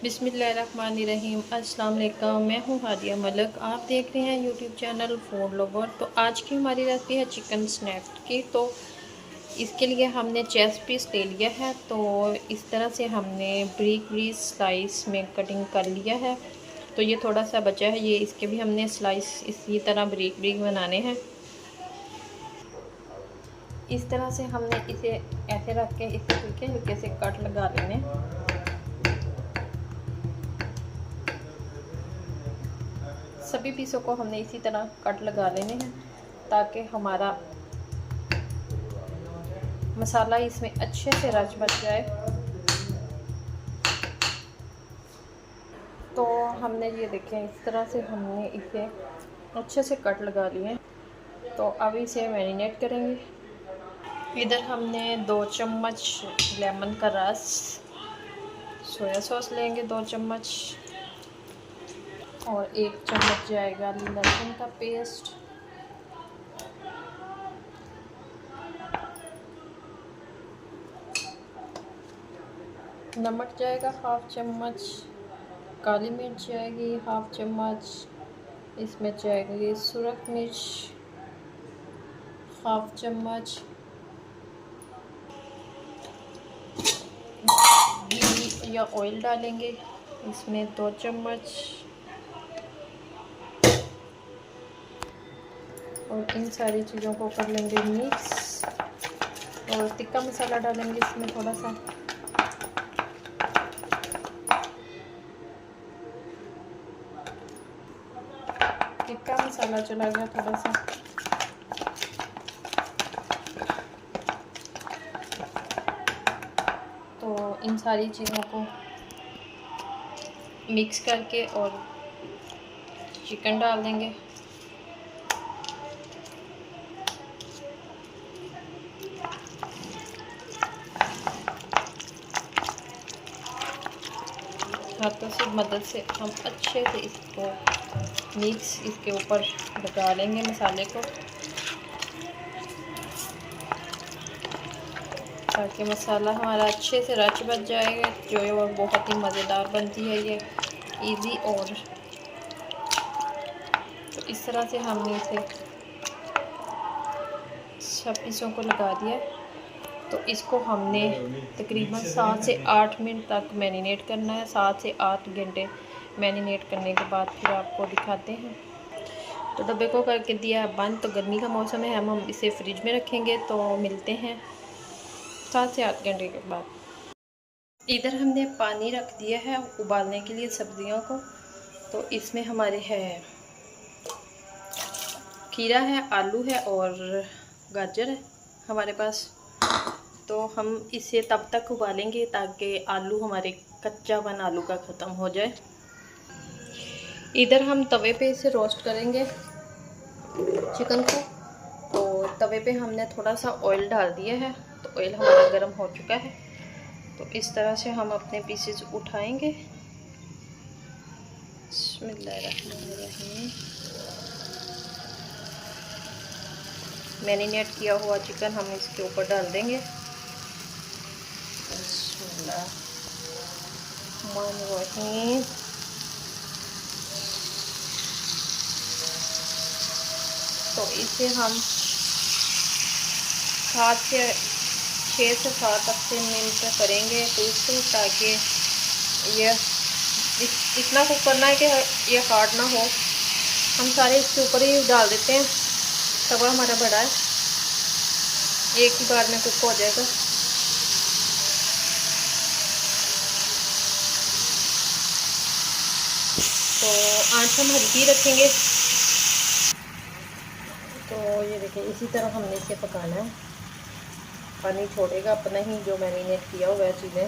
बिस्मिल्लाहिर्रहमानिर्रहीम। अस्सलाम वालेकुम। मैं हूँ हादिया मलिक। आप देख रहे हैं यूट्यूब चैनल फूड लवर। तो आज की हमारी रेसिपी है चिकन स्नैक की। तो इसके लिए हमने चेस्ट पीस ले लिया है। तो इस तरह से हमने ब्रीक ब्रीक स्लाइस में कटिंग कर लिया है। तो ये थोड़ा सा बचा है, ये इसके भी हमने स्लाइस इसी तरह ब्रीक ब्रीक बनाने हैं। इस तरह से हमने इसे ऐसे रख के इसे हल्के हल्के से कट लगा लेने। सभी पीसों को हमने इसी तरह कट लगा लेने हैं ताकि हमारा मसाला इसमें अच्छे से रच बच जाए। तो हमने ये देखें, इस तरह से हमने इसे अच्छे से कट लगा लिए। तो अब इसे मैरिनेट करेंगे। इधर हमने 2 चम्मच लेमन का रस, सोया सॉस लेंगे 2 चम्मच, और 1 चम्मच जाएगा लहसुन का पेस्ट, नमक जाएगा 1/2 चम्मच, काली मिर्च जाएगी 1/2 चम्मच, इसमें जाएगी सुरख मिर्च 1/2 चम्मच, घी या ऑयल डालेंगे इसमें 2 चम्मच, और इन सारी चीज़ों को कर लेंगे मिक्स। और टिक्का मसाला डालेंगे इसमें थोड़ा सा, टिक्का मसाला चला गया थोड़ा सा। तो इन सारी चीज़ों को मिक्स करके और चिकन डाल देंगे। हाथों से मदद से हम अच्छे से इसको मिक्स इसके ऊपर लगा लेंगे मसाले को, ताकि मसाला हमारा अच्छे से रच बच जाएगा, जो है वो बहुत ही मज़ेदार बनती है ये इजी। और तो इस तरह से हमने इसे सब पीसों को लगा दिया। तो इसको हमने तकरीबन 7 से 8 मिनट तक मैरिनेट करना है। 7 से 8 घंटे मैरिनेट करने के बाद फिर आपको दिखाते हैं। तो डब्बे को करके दिया है बंद। तो गर्मी का मौसम है, हम इसे फ्रिज में रखेंगे। तो मिलते हैं 7 से 8 घंटे के बाद। इधर हमने पानी रख दिया है उबालने के लिए सब्जियों को। तो इसमें हमारे है खीरा है, आलू है और गाजर है हमारे पास। तो हम इसे तब तक उबालेंगे ताकि आलू हमारे कच्चापन आलू का ख़त्म हो जाए। इधर हम तवे पे इसे रोस्ट करेंगे चिकन को। तो तवे पे हमने थोड़ा सा ऑयल डाल दिया है। तो ऑयल हमारा गर्म हो चुका है। तो इस तरह से हम अपने पीसेस उठाएंगे। बिस्मिल्लाहिर्रहमानिर्रहीम। मैरिनेट किया हुआ चिकन हम इसके ऊपर डाल देंगे। बिस्मिल्लाहिर्रहमानिर्रहीम। तो इसे हम 6 से 7 मिनट करेंगे तो ताकि ये इतना कुक करना है कि ये हार्ड ना हो। हम सारे इसके ऊपर ही डाल देते हैं। तवा हमारा बड़ा है, एक ही बार में कुक हो जाएगा। तो आंच हम हल्की रखेंगे। तो ये देखिए, इसी तरह हमने इसे पकाना है। पानी छोड़ेगा अपना ही जो मैरिनेट किया हुआ है चीज़ें।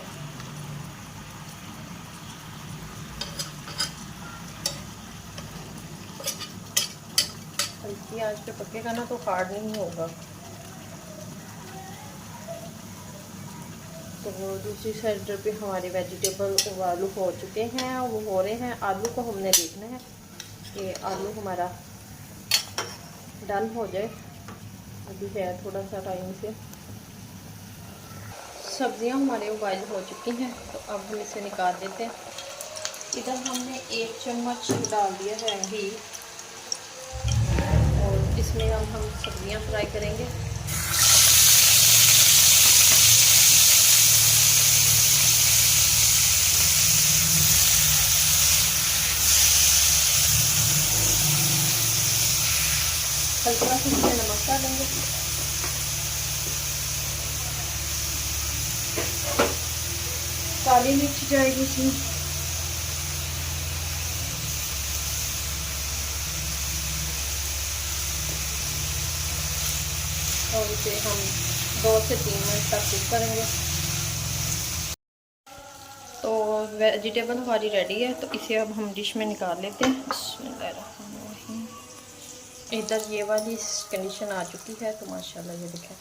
हल्की आंच पे पकेगा ना तो हार्ड नहीं होगा। तो दूसरी साइड पे हमारे वेजिटेबल आलू हो चुके हैं, वो हो रहे हैं। आलू को हमने देखना है कि आलू हमारा डन हो जाए। अभी है थोड़ा सा टाइम से। सब्जियां हमारे उबाइल हो चुकी हैं। तो अब हम इसे निकाल देते हैं। इधर हमने 1 चम्मच डाल दिया है घी और इसमें हम सब्जियां फ्राई करेंगे। हल्का सा इसमें नमक डालेंगे। काली मिर्च जाएगी इसमें। और इसे हम 2 से 3 मिनट तक कुक करेंगे। तो वेजिटेबल हमारी रेडी है, तो इसे अब हम डिश में निकाल लेते हैं। बिस्मिल्लाहिर्रहमानिर्रहीम। इधर ये वाली कंडीशन आ चुकी है, तो माशाल्लाह ये देखें।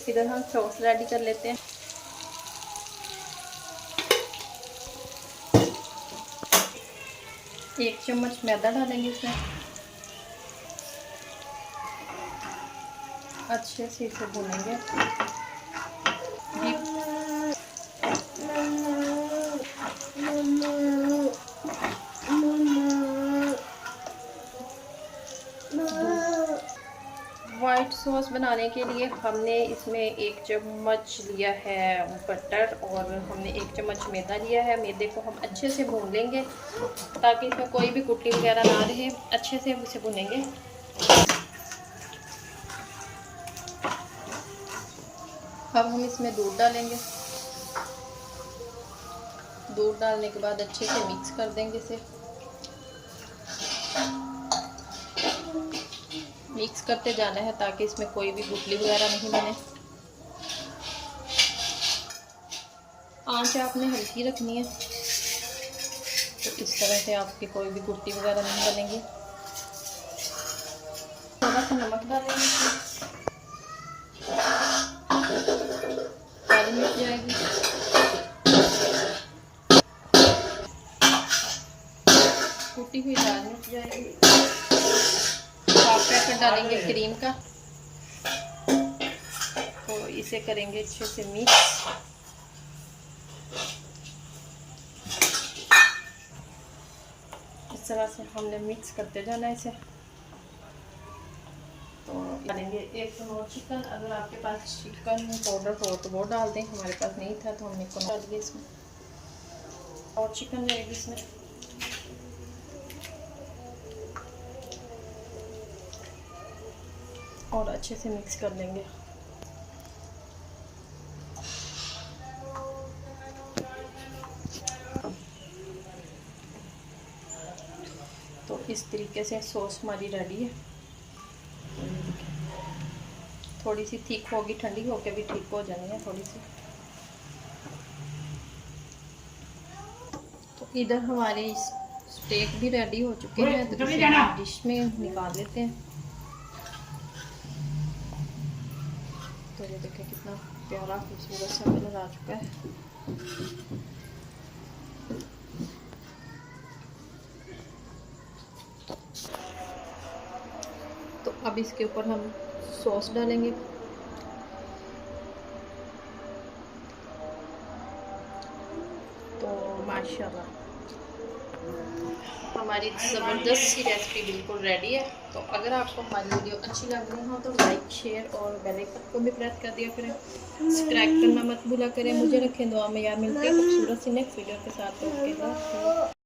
इधर हम सॉस रेडी कर लेते हैं। एक चम्मच मैदा डालेंगे इसमें। अच्छे से इसे भूनेंगे। वाइट सॉस बनाने के लिए हमने इसमें 1 चम्मच लिया है बटर और हमने 1 चम्मच मैदा लिया है। मैदे को हम अच्छे से भून लेंगे ताकि इसमें कोई भी गुठली वगैरह ना रहे। अच्छे से इसे भूनेंगे। अब हम इसमें दूध डालेंगे। दूध डालने के बाद अच्छे से मिक्स कर देंगे इसे। मिक्स करते जाना है ताकि इसमें कोई भी गुठली वगैरह नहीं बने। आंच आपने हल्की रखनी है, तो इस तरह से आपकी कोई भी गुठली वगैरह नहीं बनेगी। थोड़ा सा नमक डालेंगे इसमें। काली मिर्च जाएगी। कुटी हुई लाल मिर्च जाएगी। हाफ पैकेट डालेंगे क्रीम का। तो इसे करेंगे अच्छे से मिक्स। इस तरह से हमने मिक्स करते जाना है इसे। तो डालेंगे 1 चम्मच चिकन। अगर आपके पास चिकन पाउडर हो तो वो डाल दें। हमारे पास नहीं था तो हमने को डाल दिया इसमें। और चिकन जाएगी इसमें। और अच्छे से मिक्स कर लेंगे। तो इस तरीके से सॉस हमारी रेडी है। थोड़ी सी थिक होगी, ठंडी होकर भी ठीक हो जानी है थोड़ी सी। तो इधर हमारे स्टेक भी रेडी हो चुके हैं, तो इसे हम डिश में निकाल लेते हैं। तो ये देखें कितना प्यारा खूबसूरत सा कलर आ चुका है। तो अब इसके ऊपर हम सॉस डालेंगे। तो माशाल्लाह हमारी ज़बरदस्त सी रेसिपी बिल्कुल रेडी है। तो अगर आपको हमारी वीडियो अच्छी लग रही हो तो लाइक, शेयर और बेल आइकन को भी प्रेस कर दिया करें। सब्सक्राइब करना मत भूला करें। मुझे रखें दुआ में याद। मिलते हैं खूबसूरत सी नेक्स्ट वीडियो के साथ।